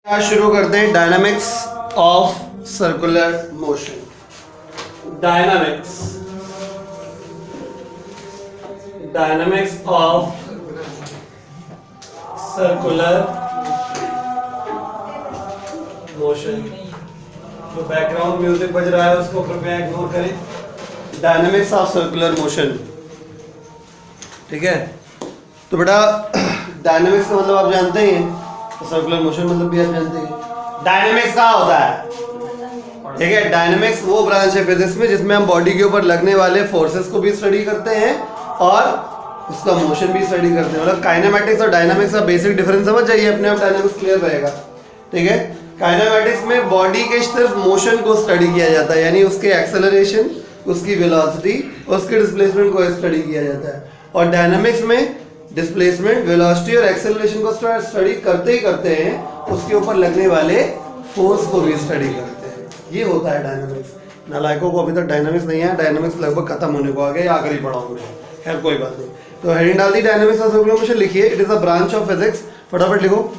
आज शुरू करते हैं dynamics of circular motion. Dynamics of circular motion. जो बैकग्राउंड म्यूजिक बज रहा है उसको कृपया इग्नोर करें। डायनामिक्स ऑफ सर्कुलर मोशन, ठीक है। तो बेटा डायनामिक्स का मतलब आप जानते हैं, तो सर्कुलर मोशन मतलब भी आप जानते हैं। डायनामिक्स क्या होता है, ठीक है। डायनामिक्स वो ब्रांच है फिजिक्स में जिसमें हम बॉडी के ऊपर लगने वाले फोर्सेस को भी स्टडी करते हैं और उसका मोशन भी स्टडी करते हैं। मतलब काइनेमैटिक्स और डायनामिक्स का बेसिक डिफरेंस समझ जाइए, अपने आप डायनामिक्स क्लियर रहेगा, ठीक है। काइनेमैटिक्स में बॉडी के सिर्फ मोशन को स्टडी किया जाता है, यानी उसके एक्सेलरेशन, उसकी वेलोसिटी, उसके डिस्प्लेसमेंट को स्टडी किया जाता है। और डायनामिक्स में डिस्प्लेसमेंट, वेलोसिटी और एक्सेलरेशन को स्टडी करते ही करते हैं, उसके ऊपर लगने वाले फोर्स को भी स्टडी करते हैं। ये होता है डायनामिक्स। नालायकों को अभी तक डायनामिक्स नहीं है, डायनामिक्स लगभग खत्म होने को आ गया, आखिरी पढ़ाऊंगा, खैर कोई बात नहीं। तो हेडिंग डाल दी डायनामिक्स ऑफ सर्कुलर मोशन, लिखिए it is a branch of physics. फटाफट लिखो,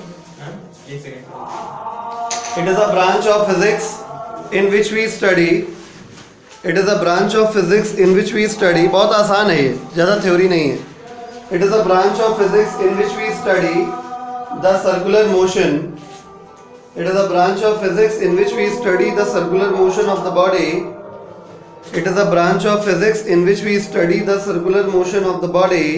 it is a branch of physics in which we study, it is a branch of physics in which we study. बहुत आसान है ये, ज़्यादा थ्योरी नहीं है। It is a branch of physics in which we study the circular motion. It is a branch of physics in which we study the circular motion of the body. It is a branch of physics in which we study the circular motion of the body.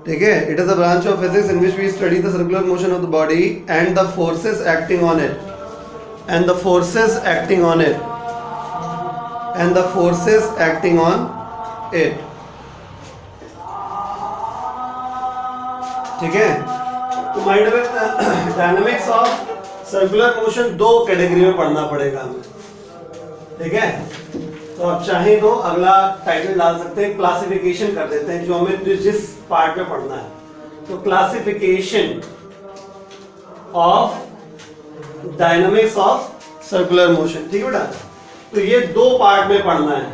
ठीक है, it is a branch of physics in which we study the circular motion of the body and the forces acting on it. And the forces acting on it. And the forces acting on it. ठीक है। तो mind में dynamics of circular motion दो category में पढ़ना पड़ेगा हमें, ठीक है। तो आप चाहें तो अगला टाइटल डाल सकते हैं, क्लासिफिकेशन कर देते हैं, जो हमें जिस पार्ट में पढ़ना है। तो classification of dynamics of circular motion, ठीक है बेटा। तो ये दो पार्ट में पढ़ना है,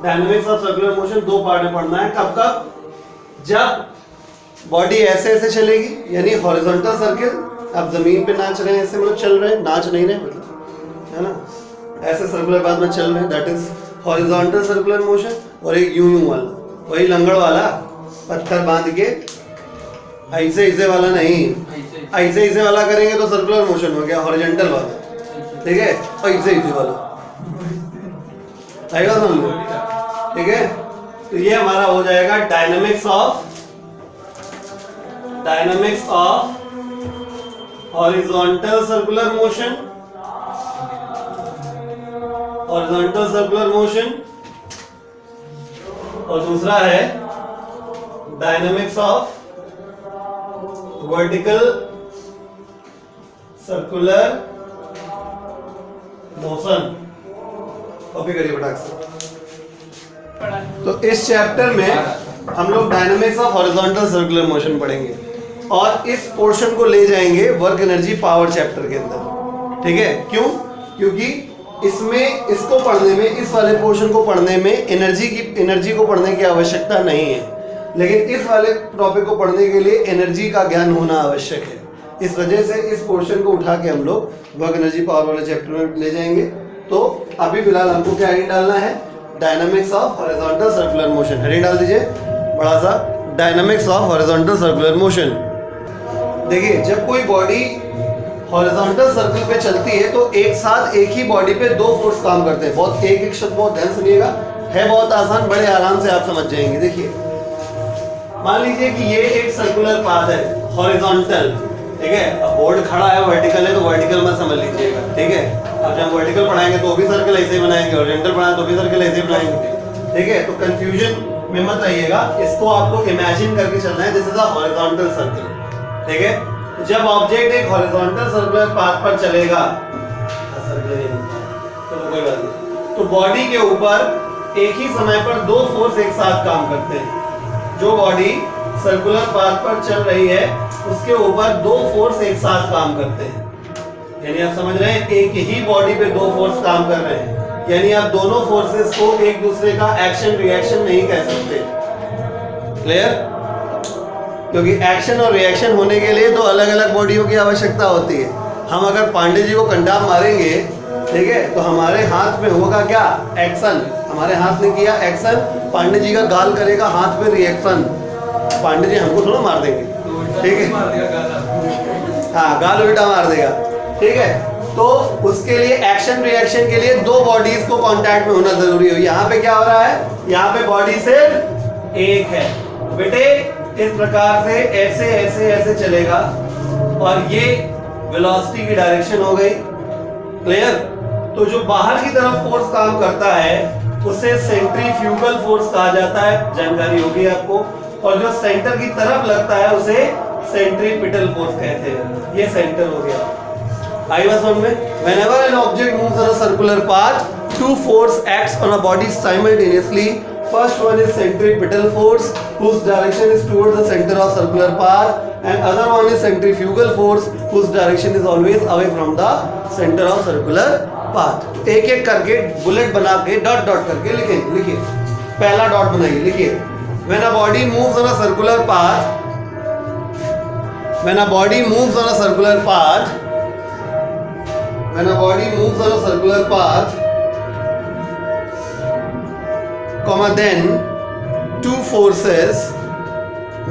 डायनामिक्स ऑफ सर्कुलर मोशन दो पार्ट में पढ़ना है। कब कब? जब बॉडी ऐसे ऐसे चलेगी, यानी हॉरिजॉन्टल सर्किल, आप जमीन पे नाच रहे हैं ऐसे, मतलब चल रहे हैं, नाच नहीं रहे मतलब, है ना, ऐसे सर्कुलर बाद में चल रहे हैं, that is horizontal circular motion. और एक यूं यूं वाला, वही लंगड़ वाला, पत्थर बांध के ऐसे ऐसे वाला नहीं, ऐसे ऐसे वाला करेंगे तो सर्कुलर मोशन हो गया, हॉरिजॉन्टल वाला, ठीक है। ऐसे ऐसे वाला आएगा समझ लो, ठीक है। तो ये हमारा हो जाएगा dynamics of horizontal circular motion, horizontal circular motion. और दूसरा है dynamics of vertical circular motion. Copy करिए फटाक से। तो इस चैप्टर में हम लोग dynamics of horizontal circular motion पढ़ेंगे और इस पोर्शन को ले जाएंगे वर्क एनर्जी पावर चैप्टर के अंदर, ठीक है। क्यों? क्योंकि इसमें इसको पढ़ने में, इस वाले पोर्शन को पढ़ने में एनर्जी को पढ़ने की आवश्यकता नहीं है, लेकिन इस वाले टॉपिक को पढ़ने के लिए एनर्जी का ज्ञान होना आवश्यक है। इस वजह से इस पोर्शन को उठा के हम लोग वर्क एनर्जी पावर वाले चैप्टर में ले जाएंगे। तो अभी फिलहाल हमको क्या हेडिंग डालना है? Dynamics of horizontal circular motion. Heading डाल दीजिए बड़ा सा, dynamics of horizontal circular motion. देखिए, जब कोई बॉडी हॉरिजॉन्टल सर्कल पे चलती है तो एक साथ एक ही बॉडी पे दो फोर्स काम करते हैं। बहुत एक शब्द बहुत ध्यान सुनिएगा, है बहुत आसान, बड़े आराम से आप समझ जाएंगे। देखिए, मान लीजिए कि ये एक सर्कुलर पाथ है हॉरिजॉन्टल, ठीक है। अब बोर्ड खड़ा है, वर्टिकल है, तो वर्टिकल में समझ लीजिएगा, ठीक है। अब जब वर्टिकल पढ़ाएंगे तो भी सर्कल ऐसे ही बनाएंगे, हॉरिजॉन्टल पढ़ाएंगे तो भी सर्कल ऐसे ही बनाएंगे, ठीक है। तो कंफ्यूजन में मत रहिएगा, इसको आपको इमेजिन करके चलना है, this is a horizontal circle, ठीक है। जब ऑब्जेक्ट एक हॉरिजॉन्टल सर्कुलर पाथ पर चलेगा, तो कोई बात नहीं, तो बॉडी के ऊपर एक ही समय पर दो फोर्स एक साथ काम करते हैं। जो बॉडी सर्कुलर पाथ पर चल रही है उसके ऊपर दो फोर्स एक साथ काम करते हैं, यानी आप समझ रहे हैं, एक ही बॉडी पे दो फोर्स काम कर रहे हैं, यानी आप दोनों फोर्सेस को एक दूसरे का एक्शन रिएक्शन नहीं कह सकते। क्लियर? क्योंकि एक्शन और रिएक्शन होने के लिए दो अलग अलग बॉडियों की आवश्यकता होती है। हम अगर पांडे जी को कंडाम मारेंगे, ठीक है, तो हमारे हाथ में होगा क्या? एक्शन। हमारे हाथ ने किया एक्शन, पांडे जी का गाल करेगा हाथ में रिएक्शन। पांडे जी हमको थोड़ा मार देंगे, ठीक है, हाँ गाल उल्टा मार देगा, ठीक है। तो उसके लिए एक्शन रिएक्शन के लिए दो बॉडीज को कांटेक्ट में होना जरूरी है। यहाँ पे क्या हो रहा है? यहाँ पे बॉडी सिर्फ एक है बेटे। इस प्रकार से ऐसे ऐसे ऐसे चलेगा और ये वेलोसिटी की डायरेक्शन हो गई। क्लियर? तो जो बाहर की तरफ फोर्स काम करता है उसे सेंट्रीफ्यूगल फोर्स कहा जाता है, जानकारी होगी आपको। और जो सेंटर की तरफ लगता है उसे सेंट्रीपिटल फोर्स कहते हैं। ये सेंटर हो गया। आई वाज समझ में? Whenever an object moves on a circular path, two force acts on a body simultaneously. First one is centripetal force, whose direction is towards the center of circular path, and other one is centrifugal force, whose direction is always away from the center of circular path. एक एक करके bullet बना के dot dot करके लिखिए। पहला dot बनाइए, लिखिए। When a body moves on a circular path, when a body moves on a circular path, when a body moves on a circular path, comma then two forces,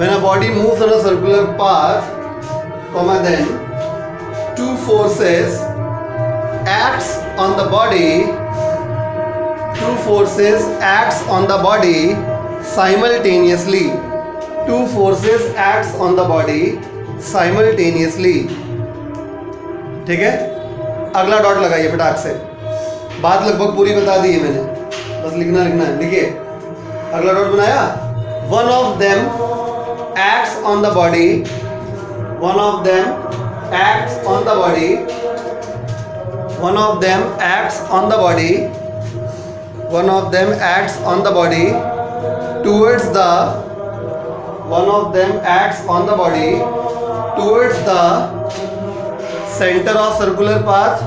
when a body moves on a circular path, comma then two forces acts on the body, two forces acts on the body simultaneously. Two forces acts on the body simultaneously. ठीक है? अगला dot लगाइए फटाक से। बात लगभग पूरी बता दी है मैंने, बस लिखना है। लिखिए, अगला डॉट बनाया। One of them acts on the body. One of them acts on the body. One of them acts on the body. One of them acts on the body towards the. One of them acts on the body towards the center of circular path.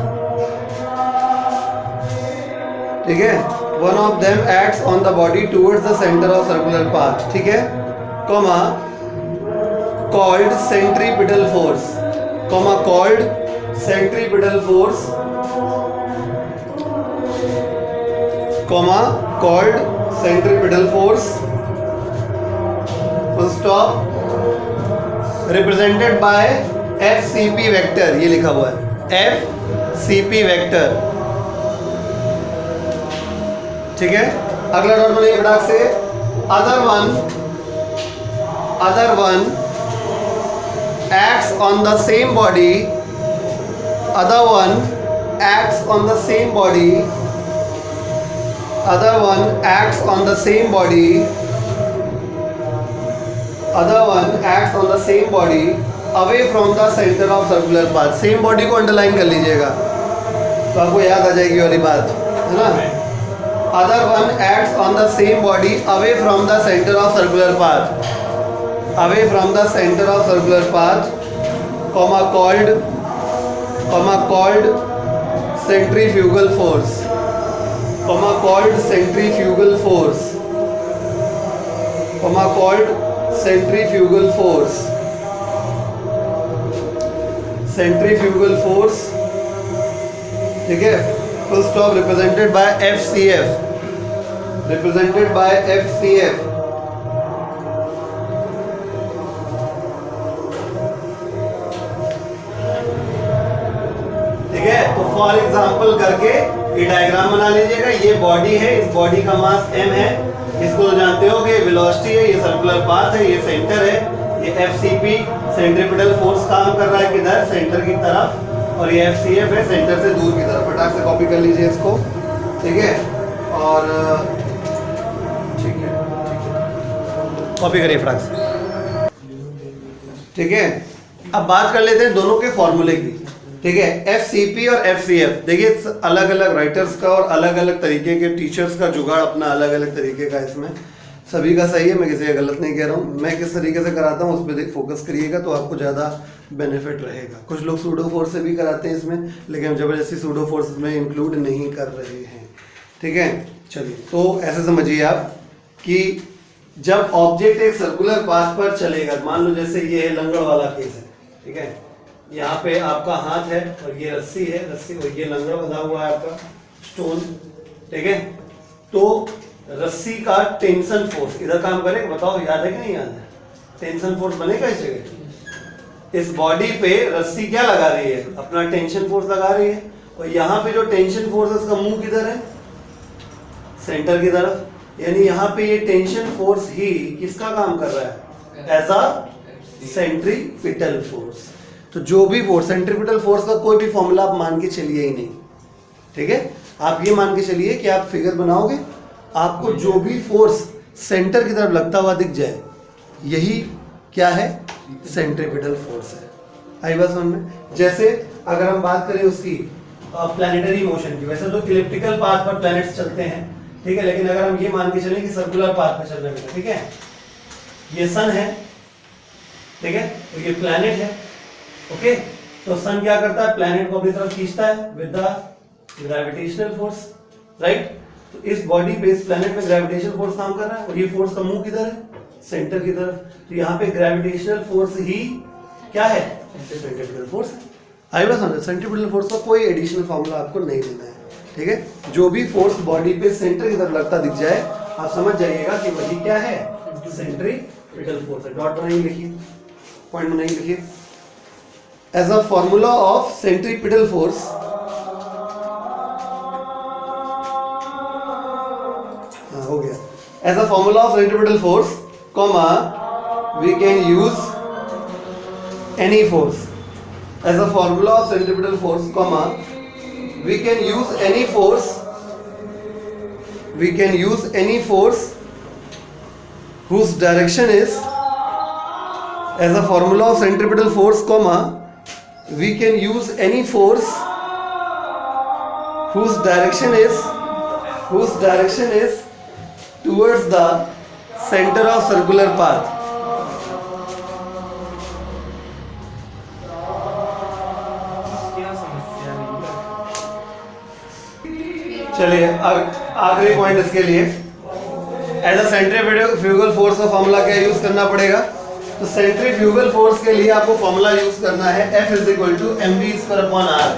ठीक है? One of them acts on the body towards the center of circular path. ठीक है? Comma called centripetal force. Comma called centripetal force. Comma called centripetal force. Full stop. Represented by FCP vector. ये लिखा हुआ है FCP vector. ठीक है? अगला dot बनाइए फटाक से। Other one acts on the same body. Other one acts on the same body. Other one acts on the same body. Other one acts on the same body away from the center of circular path. Same body को underline कर लीजिएगा तो आपको याद आ जाएगी वाली बात, है ना? Other one acts on the same body away from the center of circular path. Away from the center of circular path, comma called centrifugal force. Comma called centrifugal force. Comma called centrifugal force. Centrifugal force. ठीक है? Full stop. Represented by FCF. Represented by FCF. ठीक है? तो for example करके ये diagram बना लीजिएगा। ये बॉडी है, इस बॉडी का मास m है, इसको तो जानते हो कि वेलोसिटी है, ये सर्कुलर पाथ है, ये सेंटर है, ये FCP सेंट्रीपिटल फोर्स काम कर रहा है किधर? सेंटर की तरफ। और ये FCF है, सेंटर से दूर की तरफ। फटाक से कॉपी कर लीजिए इसको, ठीक है? और ठीक है, कॉपी करिए फटाक से, ठीक है? अब बात कर लेते हैं दोनों के फॉर्मूले की, ठीक है? FCP और FCF देखिए अलग अलग राइटर्स का और अलग अलग तरीके के टीचर्स का जुगाड़ अपना अलग अलग तरीके का, इसमें सभी का सही है, मैं किसी का गलत नहीं कह रहा हूँ। मैं किस तरीके से कराता हूँ उस पर फोकस करिएगा तो आपको ज़्यादा बेनिफिट रहेगा। कुछ लोग सूडो फोर्स से भी कराते हैं इसमें, लेकिन हम जबरदस्ती सूडो फोर्स में इंक्लूड नहीं कर रहे हैं, ठीक है? चलिए, तो ऐसे समझिए आप कि जब ऑब्जेक्ट एक सर्कुलर पाथ पर चलेगा, मान लो जैसे ये है लंगड़ वाला केस है, ठीक है, यहाँ पे आपका हाथ है और ये रस्सी है, रस्सी और ये लंगड़ बंधा हुआ है आपका स्टोन, ठीक है, तो रस्सी का टेंशन फोर्स इधर काम करेगा, बताओ याद है कि नहीं याद है? टेंशन फोर्स बनेगा इस जगह, इस बॉडी पे रस्सी क्या लगा रही है? अपना टेंशन फोर्स लगा रही है, और यहाँ पे जो टेंशन फोर्स है उसका मुंह किधर है? सेंटर की तरफ, यानी यहाँ पे ये टेंशन फोर्स ही किसका काम कर रहा है? As a centripetal force. तो जो भी फोर्स, सेंट्रीपिटल फोर्स का कोई भी फॉर्मूला आप मान के चलिए ही नहीं, ठीक है, आप ये मान के चलिए कि आप फिगर बनाओगे, आपको जो भी फोर्स सेंटर की तरफ लगता हुआ दिख जाए, यही क्या है? सेंट्रीपिटल फोर्स है। आई बात समझ में? जैसे अगर हम बात करें उसकी प्लैनेटरी मोशन की, वैसे तो इलिप्टिकल पाथ पर प्लैनेट्स चलते हैं, ठीक है, लेकिन अगर हम ये मान के चलें कि सर्कुलर पाथ पर चल रहे हैं, ठीक है, ये सन है, ठीक है, तो ये प्लैनेट है, ओके, तो सन क्या करता है? प्लैनेट को अपनी तरफ खींचता है with the gravitational force, right? तो इस बॉडी पे, इस प्लैनेट में ग्रेविटेशनल फोर्स काम कर रहा है, और ये फोर्स का मुंह किधर है? सेंटर की तरफ। तो यहाँ पे ग्रेविटेशनल फोर्स ही क्या है? Centripetal force. आई बात समझ? सेंट्रीपिटल फोर्स का कोई एडिशनल फॉर्मूला आपको नहीं देना है, ठीक है, जो भी फोर्स बॉडी पे सेंटर की तरफ लगता दिख जाए, आप समझ जाइएगा कि वही क्या है? सेंट्रीपिटल फोर्स है। डॉट बनाइए, लिखिए, पॉइंट बनाइए, लिखिए, as a formula of centripetal force, हो गया, as a formula of centripetal force, comma, we can use any force. As a formula of centripetal force, comma, we can use any force. We can use any force whose direction is, as a formula of centripetal force, comma, we can use any force whose direction is towards the centre of circular path. चलिए आखिरी point इसके लिए, as a centrifugal force का formula क्या use करना पड़ेगा? तो centrifugal force के लिए आपको फॉर्मूला यूज करना है F = mv²/r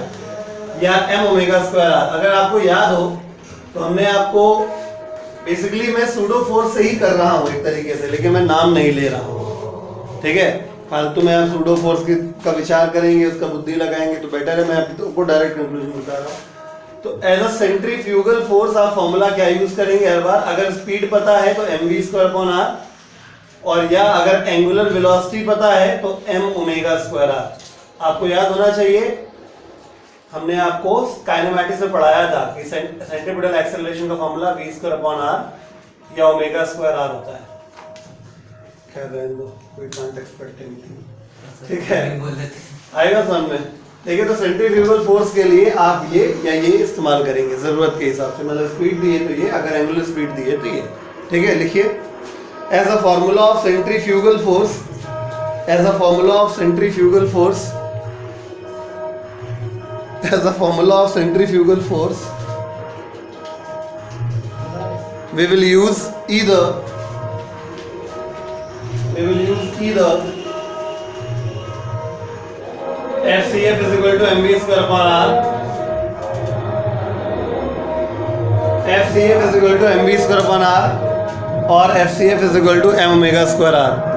या m⍵²r। अगर आपको याद हो तो हमने आपको, बेसिकली मैं सूडो फोर्स से ही कर रहा हूँ एक तरीके से, लेकिन मैं नाम नहीं ले रहा हूँ, ठीक है, फालतू में आप सूडो फोर्स का विचार करेंगे, उसका बुद्धि लगाएंगे तो बेटर है, मैं आपको डायरेक्ट कंक्लूजन बता रहा हूँ। तो एज अ सेंट्रीफ्यूगल फोर्स आप फॉर्मूला क्या यूज करेंगे हर बार? अगर स्पीड पता है तो mv²/r, और या अगर एंगुलर वेलोसिटी पता है तो m⍵²r। आपको याद होना चाहिए, हमने आपको काइनेमैटिक्स में पढ़ाया था कि सेंट्रीपिटल एक्सेलरेशन का फॉर्मूला v² या ω² होता है। खैर रहने दो, वी कांट एक्सपेक्ट एनीथिंग, ठीक है, आएगा समझ में? देखिए, तो सेंट्रीफ्यूगल फोर्स के लिए आप ये या ये इस्तेमाल करेंगे जरूरत के हिसाब से, मतलब स्पीड दी है तो ये, अगर एंगुलर स्पीड दी है तो ये, ठीक है, लिखिए, as a formula of centrifugal force, as a formula of centrifugal force, as a formula of centrifugal force, we will use either FCF = mv²/r, FCF = mv²/r और FCF = m⍵²r।